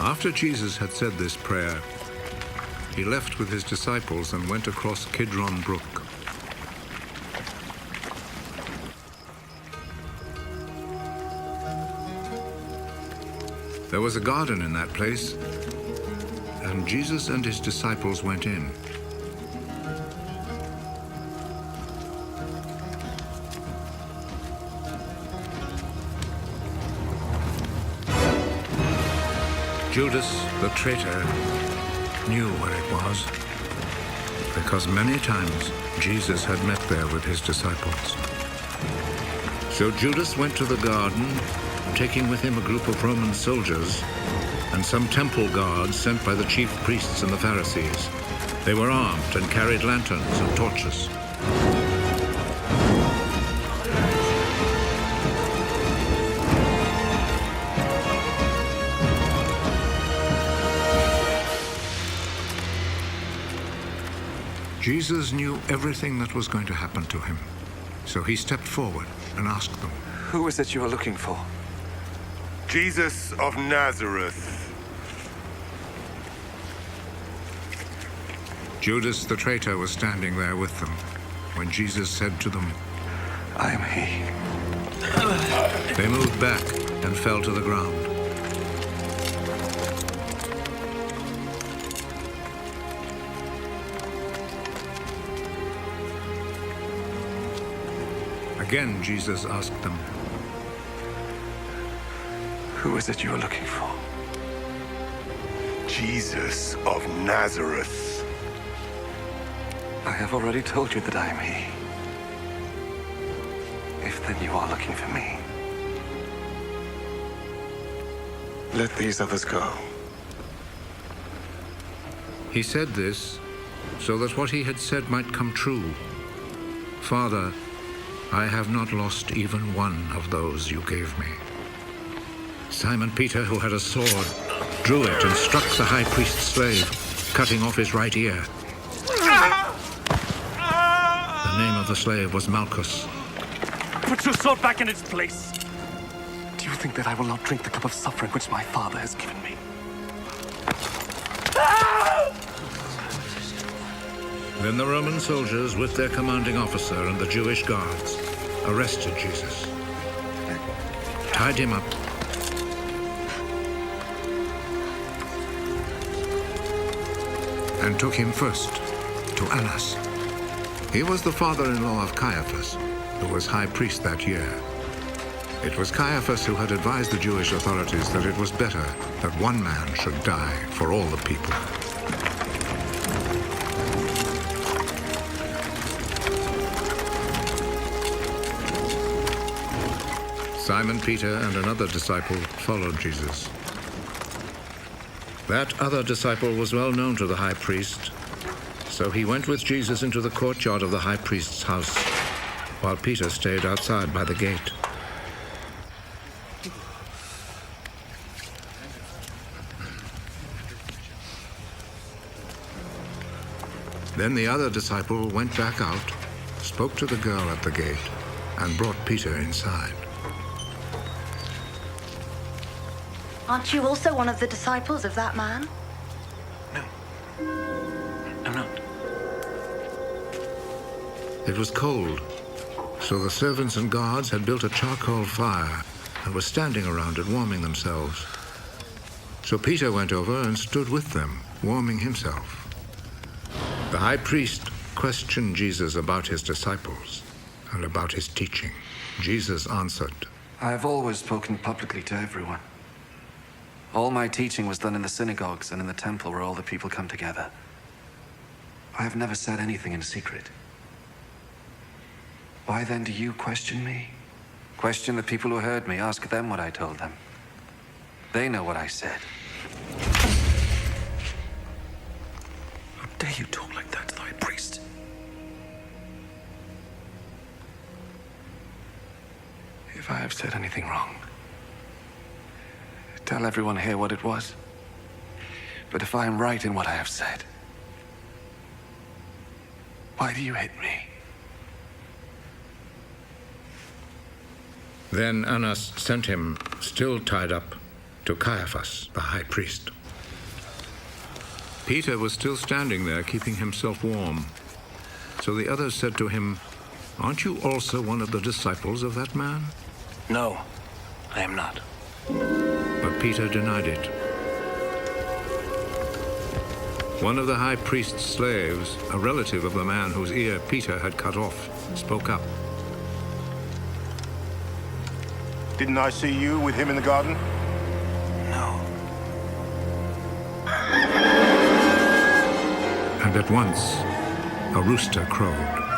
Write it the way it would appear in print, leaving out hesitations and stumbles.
After Jesus had said this prayer, he left with his disciples and went across Kidron Brook. There was a garden in that place, and Jesus and his disciples went in. Judas, the traitor, knew where it was, because many times Jesus had met there with his disciples. So Judas went to the garden, taking with him a group of Roman soldiers and some temple guards sent by the chief priests and the Pharisees. They were armed and carried lanterns and torches. Jesus knew everything that was going to happen to him, so he stepped forward and asked them, "Who is it you are looking for?" Jesus of Nazareth. Judas the traitor was standing there with them when Jesus said to them, "I am he." They moved back and fell to the ground. Again, Jesus asked them, "Who is it you are looking for?" Jesus of Nazareth. I have already told you that I am he. If then you are looking for me, let these others go. He said this so that what he had said might come true. Father, I have not lost even one of those you gave me. Simon Peter, who had a sword, drew it and struck the high priest's slave, cutting off his right ear. The name of the slave was Malchus. Put your sword back in its place. Do you think that I will not drink the cup of suffering which my father has given me? Then the Roman soldiers, with their commanding officer and the Jewish guards, arrested Jesus, tied him up, and took him first to Annas. He was the father-in-law of Caiaphas, who was high priest that year. It was Caiaphas who had advised the Jewish authorities that it was better that one man should die for all the people. Simon Peter and another disciple followed Jesus. That other disciple was well known to the high priest, so he went with Jesus into the courtyard of the high priest's house, while Peter stayed outside by the gate. Then the other disciple went back out, spoke to the girl at the gate, and brought Peter inside. Aren't you also one of the disciples of that man? No, I'm not. It was cold, so the servants and guards had built a charcoal fire and were standing around it warming themselves. So Peter went over and stood with them, warming himself. The high priest questioned Jesus about his disciples and about his teaching. Jesus answered, I have always spoken publicly to everyone. All my teaching was done in the synagogues and in the temple where all the people come together. I have never said anything in secret. Why then do you question me? Question the people who heard me. Ask them what I told them. They know what I said. How dare you talk like that to the high priest? If I have said anything wrong, tell everyone here what it was. But if I am right in what I have said, why do you hit me? Then Annas sent him, still tied up, to Caiaphas, the high priest. Peter was still standing there, keeping himself warm. So the others said to him, "Aren't you also one of the disciples of that man?" No, I am not. But Peter denied it. One of the high priest's slaves, a relative of the man whose ear Peter had cut off, spoke up. Didn't I see you with him in the garden? No. And at once, a rooster crowed.